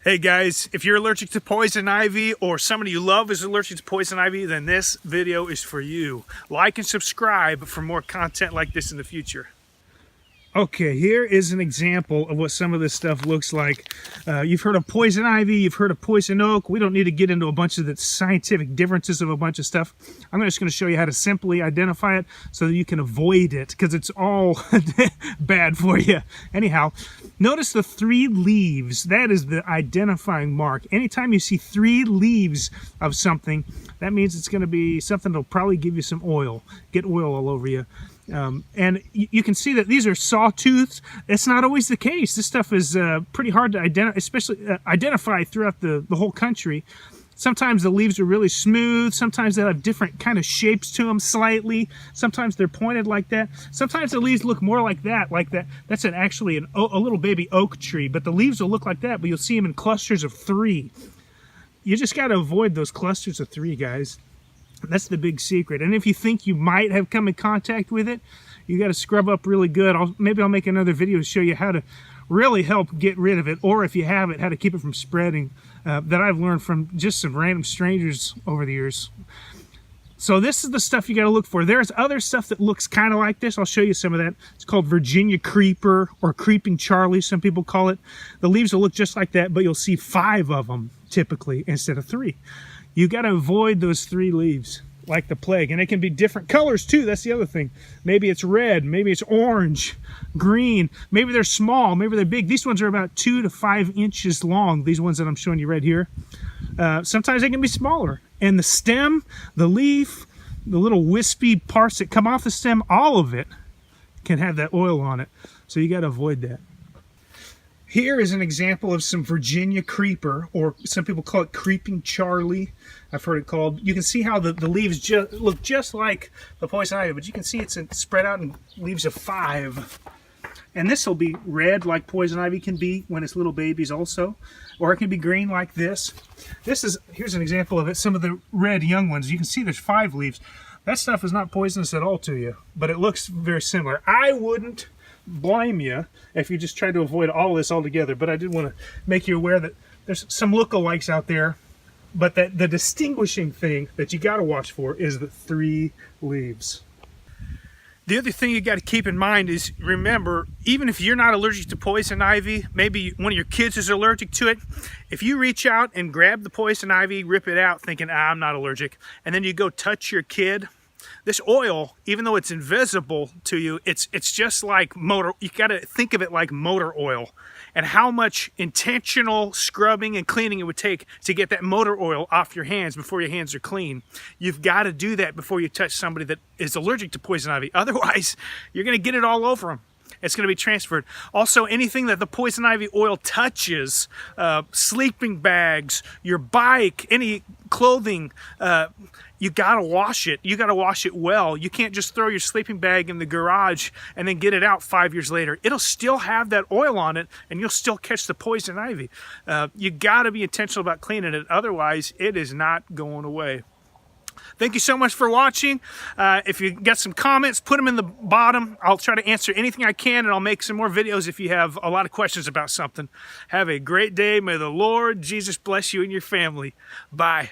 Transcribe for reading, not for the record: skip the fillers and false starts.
Hey guys, if you're allergic to poison ivy or somebody you love is allergic to poison ivy, then this video is for you. Like and subscribe for more content like this in the future. Okay, here is an example of what some of this stuff looks like. You've heard of poison ivy, you've heard of poison oak. We don't need to get into a bunch of the scientific differences of a bunch of stuff. I'm just going to show you how to simply identify it so that you can avoid it, because it's all bad for you. Anyhow, notice the 3 leaves. That is the identifying mark. Anytime you see 3 leaves of something, that means it's going to be something that'll probably give you some oil, get oil all over you. And you can see that these are sawtooths. That's not always the case. This stuff is pretty hard to identify, especially identify throughout the whole country. Sometimes the leaves are really smooth. Sometimes they have different kind of shapes to them slightly. Sometimes they're pointed like that. Sometimes the leaves look more like that. That's actually a little baby oak tree, but the leaves will look like that, but you'll see them in clusters of 3. You just got to avoid those clusters of 3, guys. That's the big secret. And if you think you might have come in contact with it, you got to scrub up really good. Maybe I'll make another video to show you how to really help get rid of it, or if you have it, how to keep it from spreading, that I've learned from just some random strangers over the years. So this is the stuff you got to look for. There's other stuff that looks kind of like this. I'll show you some of that. It's called Virginia creeper, or creeping Charlie, some people call it. The leaves will look just like that, but you'll see 5 of them typically instead of 3. You got to avoid those 3 leaves like the plague. And they can be different colors too. That's the other thing. Maybe it's red, maybe it's orange, green, maybe they're small, maybe they're big. These ones are about 2 to 5 inches long, these ones that I'm showing you right here. Sometimes they can be smaller. And the stem, the leaf, the little wispy parts that come off the stem, all of it can have that oil on it. So you got to avoid that. Here is an example of some Virginia creeper, or some people call it creeping Charlie. I've heard it called. You can see how the leaves look just like the poison ivy, but you can see it's spread out in leaves of 5. And this will be red like poison ivy can be when it's little babies also, or it can be green like this. Here's an example of it. Some of the red young ones. You can see there's 5 leaves. That stuff is not poisonous at all to you, but it looks very similar. I wouldn't blame you if you just try to avoid all this altogether, but I did want to make you aware that there's some lookalikes out there, but that the distinguishing thing that you got to watch for is the 3 leaves. The other thing you got to keep in mind is, remember, even if you're not allergic to poison ivy, maybe one of your kids is allergic to it, if you reach out and grab the poison ivy, rip it out thinking, I'm not allergic, and then you go touch your kid, this oil, even though it's invisible to you, it's just like motor. You got to think of it like motor oil, and how much intentional scrubbing and cleaning it would take to get that motor oil off your hands before your hands are clean. You've got to do that before you touch somebody that is allergic to poison ivy. Otherwise, you're going to get it all over them. It's going to be transferred. Also, anything that the poison ivy oil touches, sleeping bags, your bike, any clothing, you got to wash it. You got to wash it well. You can't just throw your sleeping bag in the garage and then get it out 5 years later. It'll still have that oil on it, and you'll still catch the poison ivy. You got to be intentional about cleaning it. Otherwise, it is not going away. Thank you so much for watching. If you got some comments, put them in the bottom. I'll try to answer anything I can, and I'll make some more videos if you have a lot of questions about something. Have a great day. May the Lord Jesus bless you and your family. Bye.